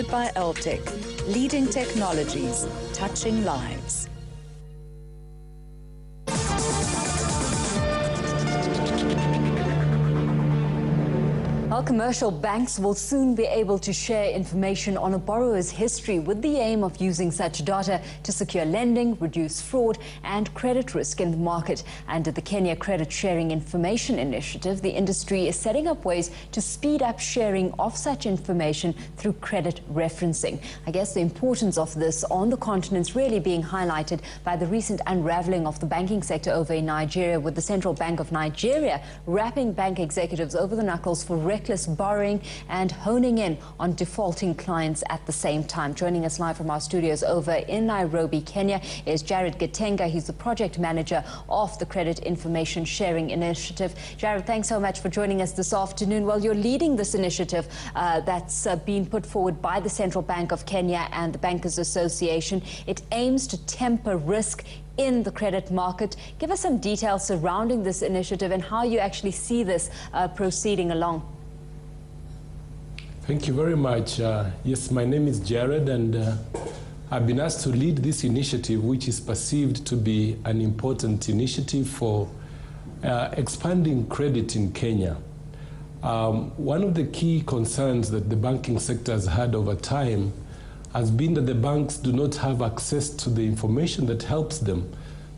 By LTech, leading technologies, touching lives. Well, commercial banks will soon be able to share information on a borrower's history with the aim of using such data to secure lending, reduce fraud and credit risk in the market. Under the Kenya Credit Sharing Information Initiative, the industry is setting up ways to speed up sharing of such information through credit referencing. I guess the importance of this on the continent is really being highlighted by the recent unraveling of the banking sector over in Nigeria, with the Central Bank of Nigeria wrapping bank executives over the knuckles for reckless borrowing and honing in on defaulting clients at the same time. Joining us live from our studios over in Nairobi, Kenya, is Jared Gitenga. He's the project manager of the Credit Information Sharing Initiative. Jared, thanks so much for joining us this afternoon. Well, you're leading this initiative that's been put forward by the Central Bank of Kenya and the Bankers Association. It aims to temper risk in the credit market. Give us some details surrounding this initiative and how you actually see this proceeding along. Thank you very much. Yes, my name is Jared, and I've been asked to lead this initiative, which is perceived to be an important initiative for expanding credit in Kenya. One of the key concerns that the banking sector has had over time has been that the banks do not have access to the information that helps them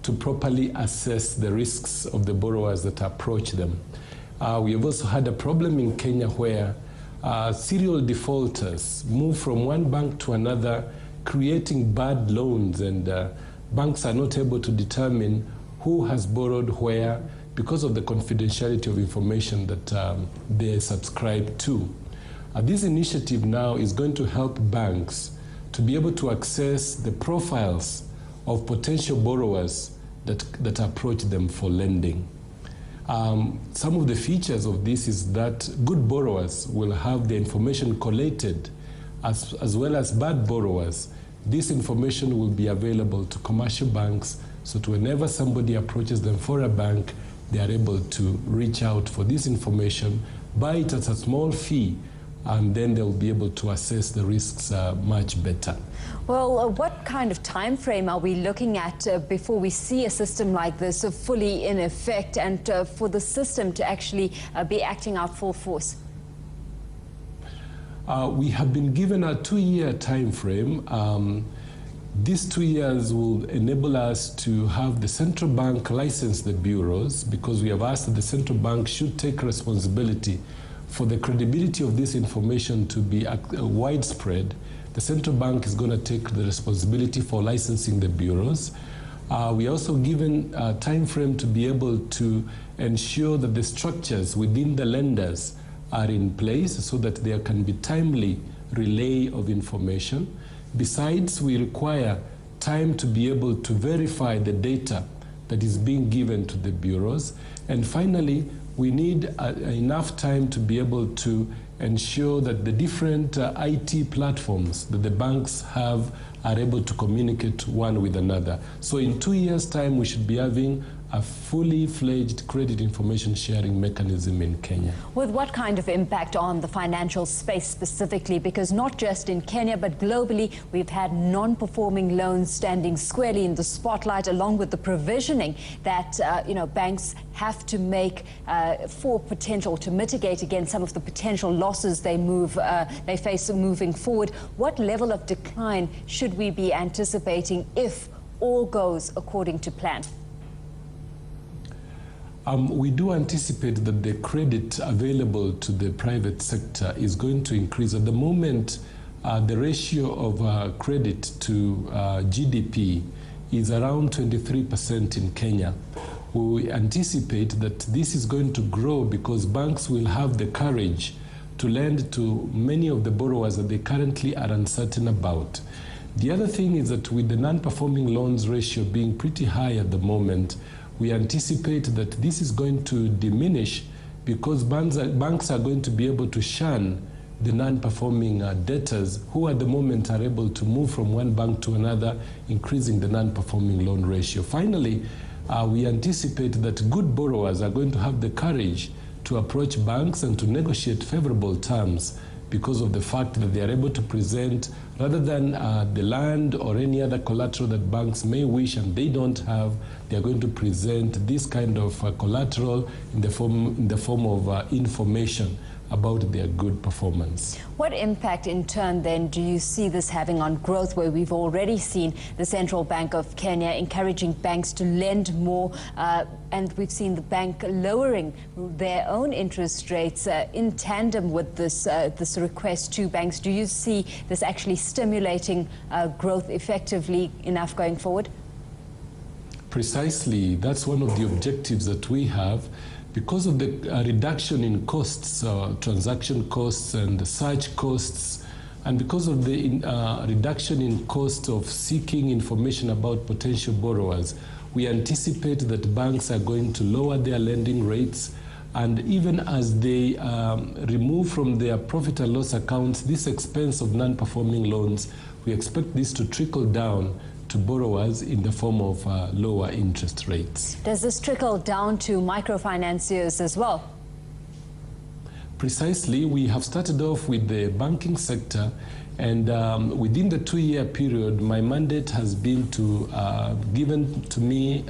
to properly assess the risks of the borrowers that approach them. We have also had a problem in Kenya where serial defaulters move from one bank to another, creating bad loans, and banks are not able to determine who has borrowed where because of the confidentiality of information that they subscribe to. This initiative now is going to help banks to be able to access the profiles of potential borrowers that approach them for lending. Some of the features of this is that good borrowers will have the information collated as well as bad borrowers. This information will be available to commercial banks, so that whenever somebody approaches them for a bank, they are able to reach out for this information, buy it at a small fee, and then they'll be able to assess the risks much better. Well, what kind of time frame are we looking at before we see a system like this fully in effect, and for the system to actually be acting out full force? We have been given a 2-year time frame. These 2 years will enable us to have the central bank license the bureaus, because we have asked that the central bank should take responsibility for the credibility of this information to be widespread. The central bank is going to take the responsibility for licensing the bureaus. We are also given a time frame to be able to ensure that the structures within the lenders are in place so that there can be timely relay of information. Besides, we require time to be able to verify the data that is being given to the bureaus. And finally, we need enough time to be able to ensure that the different IT platforms that the banks have are able to communicate one with another. So in 2 years' time, we should be having a fully fledged credit information sharing mechanism in Kenya. With what kind of impact on the financial space specifically? Because not just in Kenya, but globally, we've had non-performing loans standing squarely in the spotlight, along with the provisioning that banks have to make for potential to mitigate against some of the potential losses they face moving forward. What level of decline should we be anticipating if all goes according to plan? We do anticipate that the credit available to the private sector is going to increase. At the moment, the ratio of credit to GDP is around 23% in Kenya. We anticipate that this is going to grow because banks will have the courage to lend to many of the borrowers that they currently are uncertain about. The other thing is that with the non-performing loans ratio being pretty high at the moment, we anticipate that this is going to diminish because banks are going to be able to shun the non-performing debtors who at the moment are able to move from one bank to another, increasing the non-performing loan ratio. Finally, we anticipate that good borrowers are going to have the courage to approach banks and to negotiate favorable terms because of the fact that they are able to present, rather than the land or any other collateral that banks may wish and they don't have, they are going to present this kind of collateral in the form of information about their good performance. What impact in turn then do you see this having on growth, where we've already seen the Central Bank of Kenya encouraging banks to lend more, and we've seen the bank lowering their own interest rates in tandem with this, this request to banks? Do you see this actually stimulating growth effectively enough going forward? Precisely. That's one of the objectives that we have. Because of the reduction in costs, transaction costs and search costs, and because of the reduction in cost of seeking information about potential borrowers, we anticipate that banks are going to lower their lending rates. And even as they remove from their profit and loss accounts this expense of non-performing loans, we expect this to trickle down to borrowers in the form of lower interest rates. Does this trickle down to microfinanciers as well? Precisely. We have started off with the banking sector, and within the 2-year period, my mandate has been given to me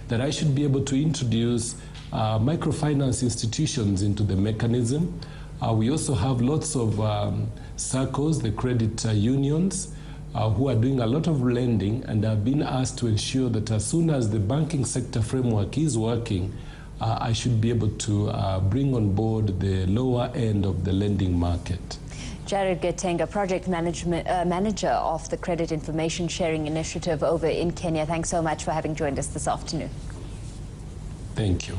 that I should be able to introduce microfinance institutions into the mechanism. We also have lots of circles, the credit unions, who are doing a lot of lending and have been asked to ensure that as soon as the banking sector framework is working, I should be able to bring on board the lower end of the lending market. Jared Getenga, Project Manager of the Credit Information Sharing Initiative over in Kenya. Thanks so much for having joined us this afternoon. Thank you.